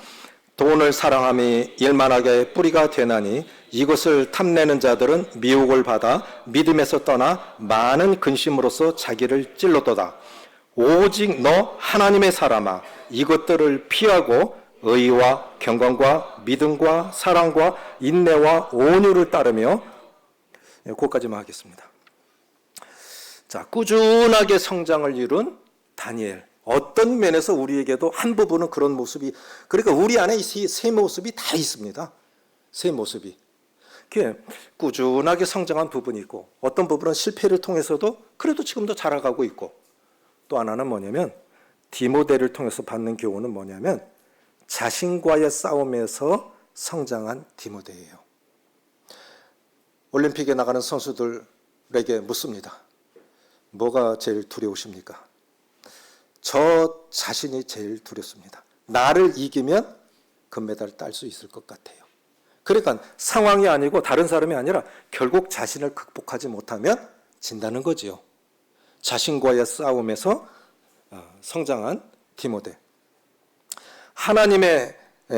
Speaker 1: 돈을 사랑함이 일만하게 뿌리가 되나니 이것을 탐내는 자들은 미혹을 받아 믿음에서 떠나 많은 근심으로써 자기를 찔렀도다. 오직 너 하나님의 사람아 이것들을 피하고 의와 경건과 믿음과 사랑과 인내와 온유를 따르며 거기까지만 하겠습니다. 자, 꾸준하게 성장을 이룬 다니엘. 어떤 면에서 우리에게도 한 부분은 그런 모습이, 그러니까 우리 안에 이 세 모습이 다 있습니다. 세 모습이. 꾸준하게 성장한 부분이 있고 어떤 부분은 실패를 통해서도 그래도 지금도 자라가고 있고 또 하나는 뭐냐면 디모데를 통해서 받는 교훈은 뭐냐면 자신과의 싸움에서 성장한 디모데예요. 올림픽에 나가는 선수들에게 묻습니다. 뭐가 제일 두려우십니까? 저 자신이 제일 두렵습니다. 나를 이기면 금메달을 딸 수 있을 것 같아요. 그러니까 상황이 아니고 다른 사람이 아니라 결국 자신을 극복하지 못하면 진다는 거지요. 자신과의 싸움에서 성장한 디모데. 하나님의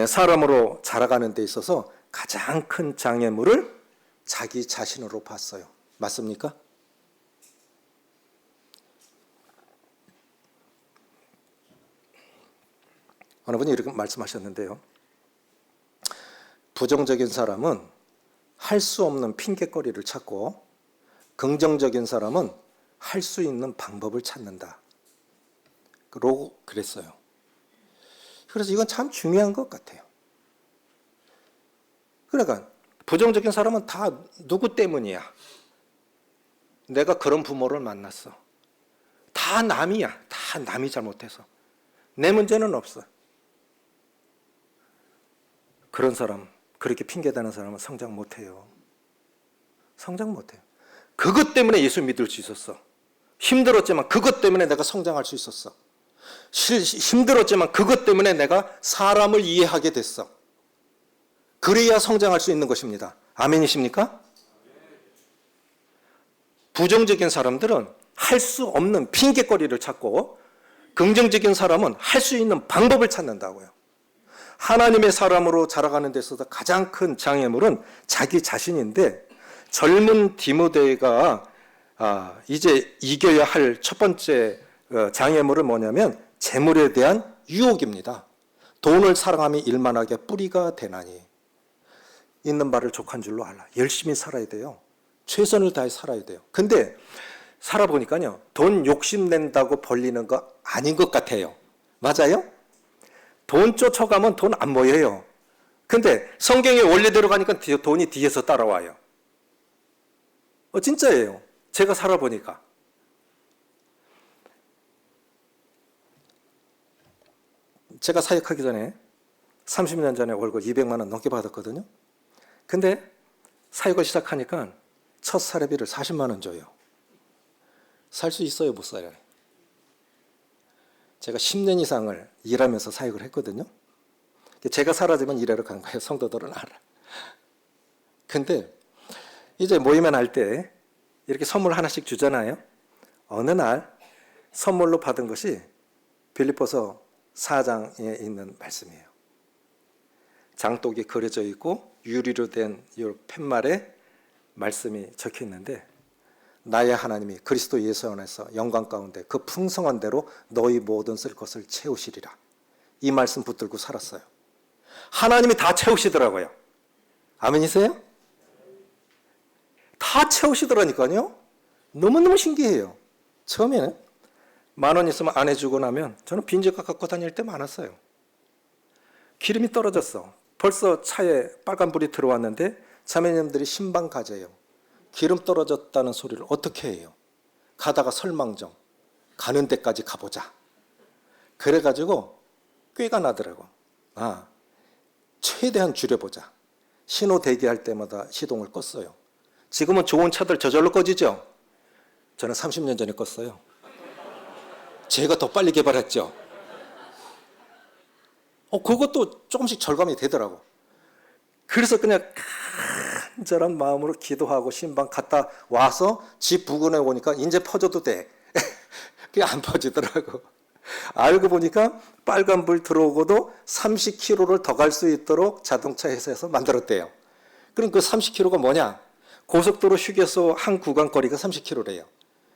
Speaker 1: 사람으로 자라가는 데 있어서 가장 큰 장애물을 자기 자신으로 봤어요. 맞습니까? 어느 분이 이렇게 말씀하셨는데요. 부정적인 사람은 할 수 없는 핑계거리를 찾고 긍정적인 사람은 할 수 있는 방법을 찾는다. 라고 그랬어요. 그래서 이건 참 중요한 것 같아요. 그러니까 부정적인 사람은 다 누구 때문이야. 내가 그런 부모를 만났어. 다 남이야. 다 남이 잘못해서. 내 문제는 없어. 그런 사람, 그렇게 핑계대는 사람은 성장 못해요. 성장 못해요. 그것 때문에 예수 믿을 수 있었어. 힘들었지만 그것 때문에 내가 성장할 수 있었어. 힘들었지만 그것 때문에 내가 사람을 이해하게 됐어. 그래야 성장할 수 있는 것입니다. 아멘이십니까? 부정적인 사람들은 할 수 없는 핑계거리를 찾고 긍정적인 사람은 할 수 있는 방법을 찾는다고요. 하나님의 사람으로 자라가는 데 있어서 가장 큰 장애물은 자기 자신인데 젊은 디모데가 이제 이겨야 할 첫 번째 장애물은 뭐냐면 재물에 대한 유혹입니다. 돈을 사랑함이 일만하게 뿌리가 되나니 있는 바를 족한 줄로 알라. 열심히 살아야 돼요. 최선을 다해 살아야 돼요. 근데 살아보니까요, 돈 욕심낸다고 벌리는 거 아닌 것 같아요. 맞아요? 돈 쫓아가면 돈 안 모여요. 근데 성경의 원리대로 가니까 돈이 뒤에서 따라와요. 진짜예요. 제가 살아보니까. 제가 사역하기 전에 30년 전에 월급 200만 원 넘게 받았거든요. 근데 사역을 시작하니까 첫 사례비를 40만 원 줘요. 살 수 있어요, 못 살아요? 제가 10년 이상을 일하면서 사역을 했거든요. 제가 사라지면 일하러 간 거예요. 성도들은 알아. 근데 이제 모임만 할 때 이렇게 선물 하나씩 주잖아요. 어느 날 선물로 받은 것이 빌립보서 4장에 있는 말씀이에요. 장독이 그려져 있고 유리로 된 이 팻말에 말씀이 적혀 있는데 나의 하나님이 그리스도 예수 안에서 영광 가운데 그 풍성한 대로 너희 모든 쓸 것을 채우시리라. 이 말씀 붙들고 살았어요. 하나님이 다 채우시더라고요. 아멘이세요? 다 채우시더라니까요. 너무너무 신기해요. 처음에는 10,000원 있으면 안 해주고 나면 저는 빈지갑 갖고 다닐 때 많았어요. 기름이 떨어졌어. 벌써 차에 빨간불이 들어왔는데 자매님들이 신방 가재요. 기름 떨어졌다는 소리를 어떻게 해요? 가다가 설망정 가는 데까지 가보자. 그래가지고 꾀가 나더라고. 최대한 줄여보자. 신호 대기할 때마다 시동을 껐어요. 지금은 좋은 차들 저절로 꺼지죠? 저는 30년 전에 껐어요. 제가 더 빨리 개발했죠. 그것도 조금씩 절감이 되더라고. 그래서 그냥 간절한 마음으로 기도하고 신방 갔다 와서 집 부근에 오니까 이제 퍼져도 돼. 그게 안 퍼지더라고. 알고 보니까 빨간불 들어오고도 30km를 더 갈 수 있도록 자동차 회사에서 만들었대요. 그럼 그 30km가 뭐냐? 고속도로 휴게소 한 구간 거리가 30km래요.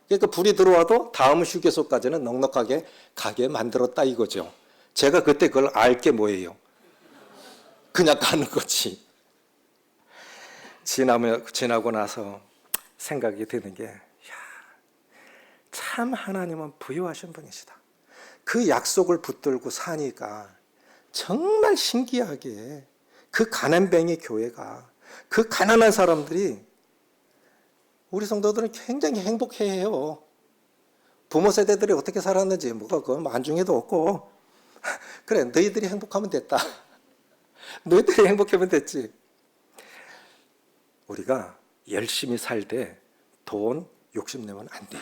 Speaker 1: 그러니까 불이 들어와도 다음 휴게소까지는 넉넉하게 가게 만들었다 이거죠. 제가 그때 그걸 알게 뭐예요? 그냥 가는 거지. 지나고 나서 생각이 드는 게, 참 하나님은 부유하신 분이시다. 그 약속을 붙들고 사니까 정말 신기하게 그 가난뱅이 교회가, 그 가난한 사람들이 우리 성도들은 굉장히 행복해해요. 부모 세대들이 어떻게 살았는지 뭐가 그 안중에도 없고, 그래 너희들이 행복하면 됐다. 너희들이 행복하면 됐지. 우리가 열심히 살 때 돈 욕심내면 안 돼요.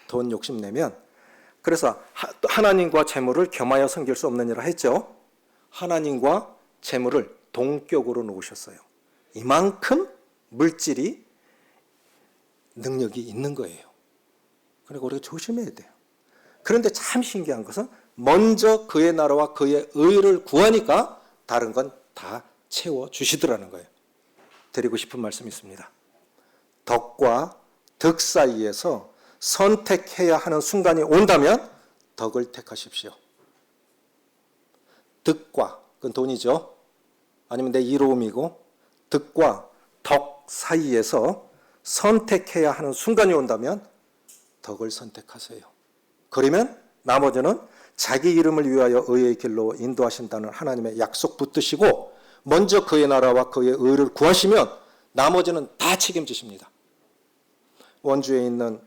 Speaker 1: 돈 욕심내면, 그래서 하나님과 재물을 겸하여 섬길 수 없느니라 했죠. 하나님과 재물을 동격으로 놓으셨어요. 이만큼 물질이 능력이 있는 거예요. 그러니까 우리가 조심해야 돼요. 그런데 참 신기한 것은 먼저 그의 나라와 그의 의를 구하니까 다른 건 다 채워주시더라는 거예요. 드리고 싶은 말씀이 있습니다. 덕과 덕 사이에서 선택해야 하는 순간이 온다면 덕을 택하십시오. 덕과, 그건 돈이죠. 아니면 내 이로움이고, 덕과 덕 사이에서 선택해야 하는 순간이 온다면 덕을 선택하세요. 그러면 나머지는 자기 이름을 위하여 의의 길로 인도하신다는 하나님의 약속 붙드시고 먼저 그의 나라와 그의 의를 구하시면 나머지는 다 책임지십니다. 원주에 있는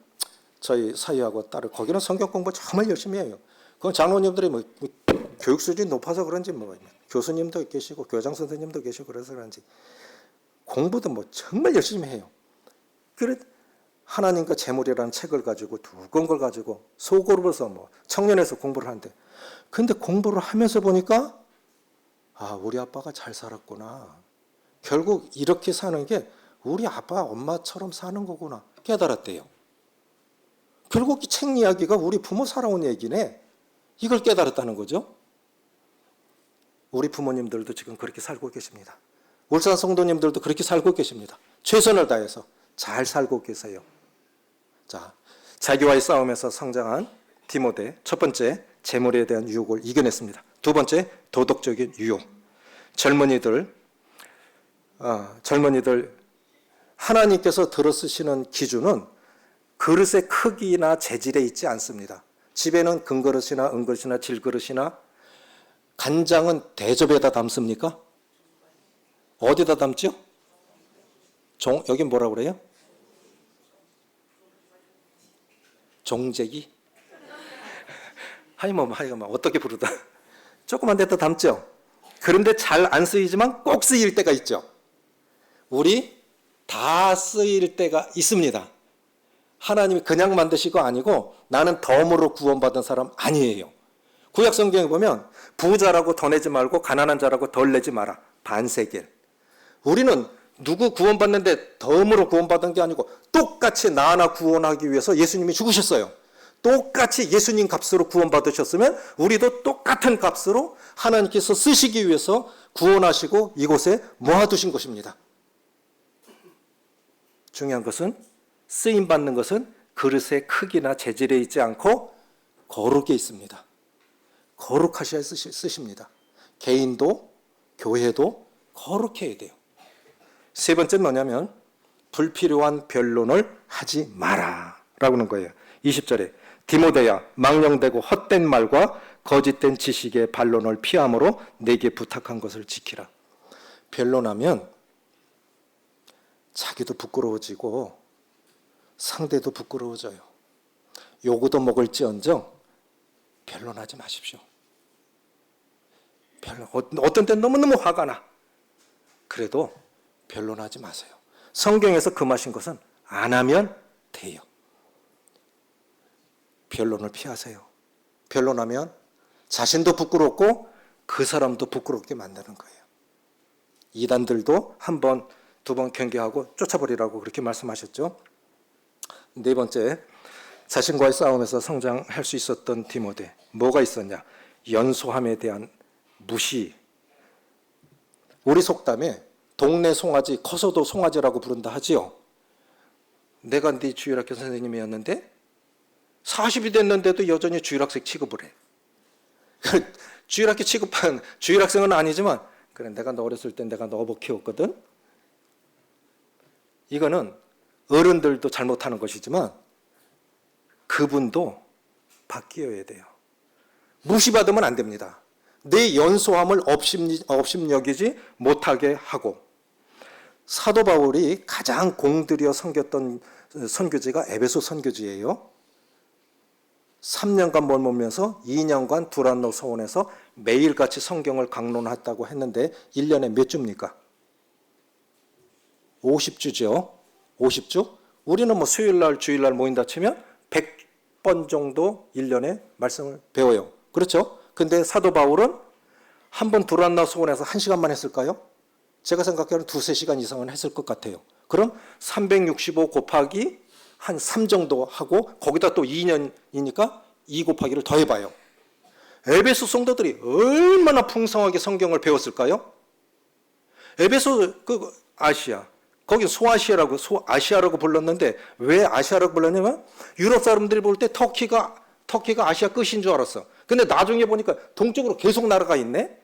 Speaker 1: 저희 사위하고 딸을, 거기는 성경 공부 정말 열심히 해요. 그건 장로님들이 교육 수준이 높아서 그런지 교수님도 계시고 교장 선생님도 계시고 그래서 그런지 공부도 정말 열심히 해요. 그래 하나님과 재물이라는 책을 가지고 두꺼운 걸 가지고 소그룹에서 뭐 청년에서 공부를 하는데, 근데 공부를 하면서 보니까 우리 아빠가 잘 살았구나. 결국 이렇게 사는 게 우리 아빠 엄마처럼 사는 거구나 깨달았대요. 결국 이 책 이야기가 우리 부모 살아온 얘기네. 이걸 깨달았다는 거죠. 우리 부모님들도 지금 그렇게 살고 계십니다. 울산 성도님들도 그렇게 살고 계십니다. 최선을 다해서 잘 살고 계세요. 자, 자기와의 싸움에서 성장한 디모데, 첫 번째 재물에 대한 유혹을 이겨냈습니다. 두 번째 도덕적인 유혹. 젊은이들 하나님께서 들어쓰시는 기준은 그릇의 크기나 재질에 있지 않습니다. 집에는 금그릇이나 은그릇이나 질그릇이나 간장은 대접에다 담습니까? 어디다 담죠? 여긴 뭐라고 그래요? 종재기? 하여간 어떻게 부르다. 조그만 데다 담죠? 그런데 잘 안 쓰이지만 꼭 쓰일 때가 있죠. 우리 다 쓰일 때가 있습니다. 하나님이 그냥 만드신 거 아니고 나는 덤으로 구원받은 사람 아니에요. 구약 성경에 보면 부자라고 더 내지 말고 가난한 자라고 덜 내지 마라. 반세겔. 우리는 누구 구원받는데 덤으로 구원받은 게 아니고 똑같이 나 하나 구원하기 위해서 예수님이 죽으셨어요. 똑같이 예수님 값으로 구원받으셨으면 우리도 똑같은 값으로 하나님께서 쓰시기 위해서 구원하시고 이곳에 모아두신 것입니다. 중요한 것은 쓰임받는 것은 그릇의 크기나 재질에 있지 않고 거룩에 있습니다. 거룩하셔야 쓰십니다. 개인도 교회도 거룩해야 돼요. 세 번째는 뭐냐면 불필요한 변론을 하지 마라 라고 하는 거예요. 20절에 디모데야 망령되고 헛된 말과 거짓된 지식의 반론을 피함으로 내게 부탁한 것을 지키라. 변론하면 자기도 부끄러워지고 상대도 부끄러워져요. 요구도 먹을지언정 변론하지 마십시오. 어떤 때는 너무너무 화가 나. 그래도 변론하지 마세요. 성경에서 금하신 것은 안 하면 돼요. 변론을 피하세요. 변론하면 자신도 부끄럽고 그 사람도 부끄럽게 만드는 거예요. 이단들도 한 번, 두 번 경계하고 쫓아버리라고 그렇게 말씀하셨죠. 네 번째, 자신과의 싸움에서 성장할 수 있었던 디모데. 뭐가 있었냐? 연소함에 대한 무시. 우리 속담에 동네 송아지 커서도 송아지라고 부른다 하지요. 내가 네 주일학교 선생님이었는데 40이 됐는데도 여전히 주일학생 취급을 해. 주일학교 취급한 주일학생은 아니지만 그래 내가 너 어렸을 때 내가 너 어버 키웠거든. 이거는 어른들도 잘못하는 것이지만 그분도 바뀌어야 돼요. 무시받으면 안 됩니다. 내 연소함을 업심여기지 못하게 하고. 사도 바울이 가장 공들여 섬겼던 선교지가 에베소 선교지예요. 3년간 머물면서 2년간 두란노 서원에서 매일같이 성경을 강론했다고 했는데 1년에 몇 주입니까? 50주죠. 50주? 우리는 뭐 수요일날 주일날 모인다 치면 100번 정도 1년에 말씀을 배워요. 그렇죠? 근데 사도 바울은 한 번 두란노 서원에서 1시간만 했을까요? 제가 생각하기에는 2-3시간 이상은 했을 것 같아요. 그럼 365 곱하기 한 3 정도 하고 거기다 또 2년이니까 2 곱하기를 더해봐요. 에베소 성도들이 얼마나 풍성하게 성경을 배웠을까요? 에베소 아시아, 거기 소아시아라고 아시아라고 불렀는데 왜 아시아라고 불렀냐면 유럽 사람들이 볼 때 터키가 아시아 끝인 줄 알았어. 근데 나중에 보니까 동쪽으로 계속 나라가 있네.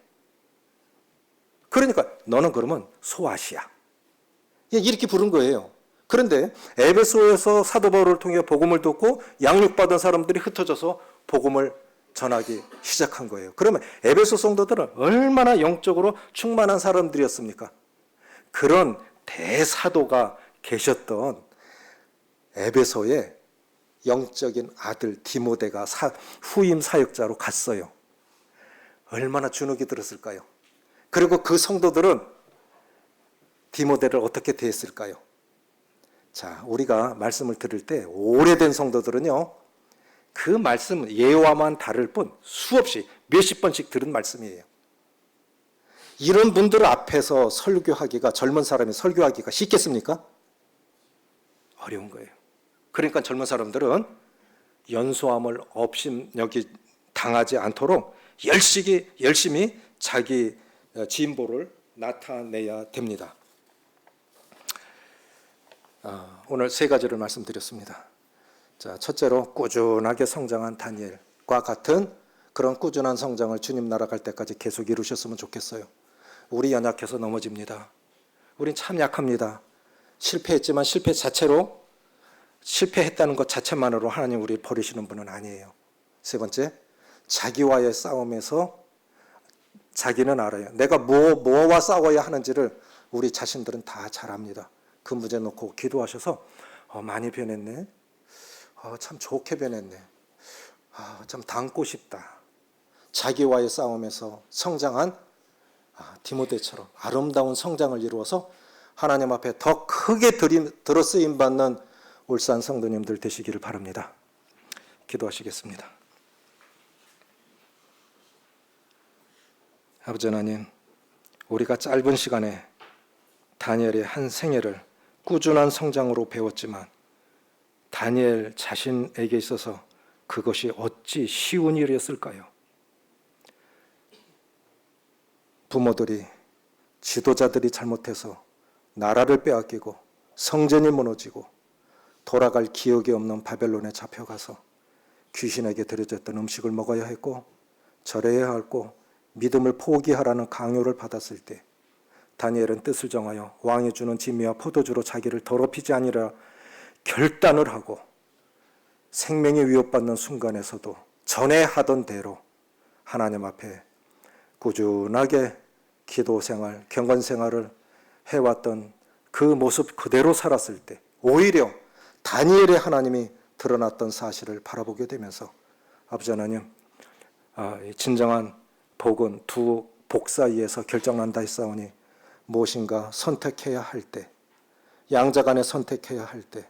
Speaker 1: 그러니까 너는 그러면 소아시아 이렇게 부른 거예요. 그런데 에베소에서 사도 바울을 통해 복음을 듣고 양육받은 사람들이 흩어져서 복음을 전하기 시작한 거예요. 그러면 에베소 성도들은 얼마나 영적으로 충만한 사람들이었습니까? 그런 대사도가 계셨던 에베소에 영적인 아들 디모데가 후임 사역자로 갔어요. 얼마나 주눅이 들었을까요? 그리고 그 성도들은 디모데를 어떻게 대했을까요? 자, 우리가 말씀을 들을 때 오래된 성도들은요, 그 말씀 예화만 다를 뿐 수없이 몇십 번씩 들은 말씀이에요. 이런 분들 앞에서 설교하기가, 젊은 사람이 설교하기가 쉽겠습니까? 어려운 거예요. 그러니까 젊은 사람들은 연소함을 업신여기 당하지 않도록 열심히 자기 진보를 나타내야 됩니다. 오늘 세 가지를 말씀드렸습니다. 자, 첫째로 꾸준하게 성장한 다니엘과 같은 그런 꾸준한 성장을 주님 나라 갈 때까지 계속 이루셨으면 좋겠어요. 우리 연약해서 넘어집니다. 우린 참 약합니다. 실패했지만 실패 자체로, 실패했다는 것 자체만으로 하나님 우리 버리시는 분은 아니에요. 세 번째, 자기와의 싸움에서 자기는 알아요. 내가 뭐와 싸워야 하는지를 우리 자신들은 다 잘 압니다. 그 문제 놓고 기도하셔서 많이 변했네. 참 좋게 변했네. 참 닮고 싶다. 자기와의 싸움에서 성장한 디모데처럼 아름다운 성장을 이루어서 하나님 앞에 더 크게 들어쓰임 받는 울산 성도님들 되시기를 바랍니다. 기도하시겠습니다. 아버지 하나님, 우리가 짧은 시간에 다니엘의 한 생애를 꾸준한 성장으로 배웠지만 다니엘 자신에게 있어서 그것이 어찌 쉬운 일이었을까요? 부모들이, 지도자들이 잘못해서 나라를 빼앗기고 성전이 무너지고 돌아갈 기억이 없는 바벨론에 잡혀가서 귀신에게 드려졌던 음식을 먹어야 했고 절해야 했고 믿음을 포기하라는 강요를 받았을 때 다니엘은 뜻을 정하여 왕이 주는 진미와 포도주로 자기를 더럽히지 아니라 결단을 하고 생명이 위협받는 순간에서도 전에 하던 대로 하나님 앞에 꾸준하게 기도생활, 경건생활을 해왔던 그 모습 그대로 살았을 때 오히려 다니엘의 하나님이 드러났던 사실을 바라보게 되면서 아버지 하나님, 진정한 복은 두 복 사이에서 결정난다 했사오니 무엇인가 선택해야 할 때, 양자간에 선택해야 할 때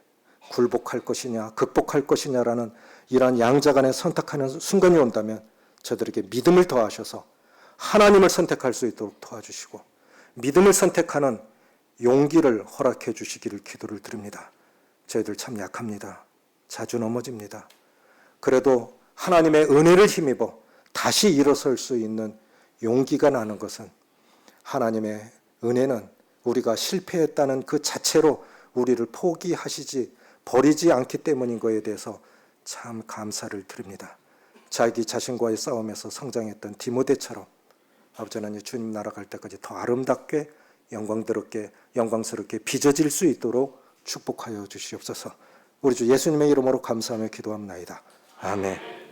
Speaker 1: 굴복할 것이냐 극복할 것이냐라는 이러한 양자간에 선택하는 순간이 온다면 저들에게 믿음을 더하셔서 하나님을 선택할 수 있도록 도와주시고 믿음을 선택하는 용기를 허락해 주시기를 기도를 드립니다. 저희들 참 약합니다. 자주 넘어집니다. 그래도 하나님의 은혜를 힘입어 다시 일어설 수 있는 용기가 나는 것은 하나님의 은혜는 우리가 실패했다는 그 자체로 우리를 포기하시지 버리지 않기 때문인 것에 대해서 참 감사를 드립니다. 자기 자신과의 싸움에서 성장했던 디모데처럼 아버지 하나님 주님 나라 갈 때까지 더 아름답게 영광스럽게 빚어질 수 있도록 축복하여 주시옵소서. 우리 주 예수님의 이름으로 감사하며 기도합나이다. 아멘.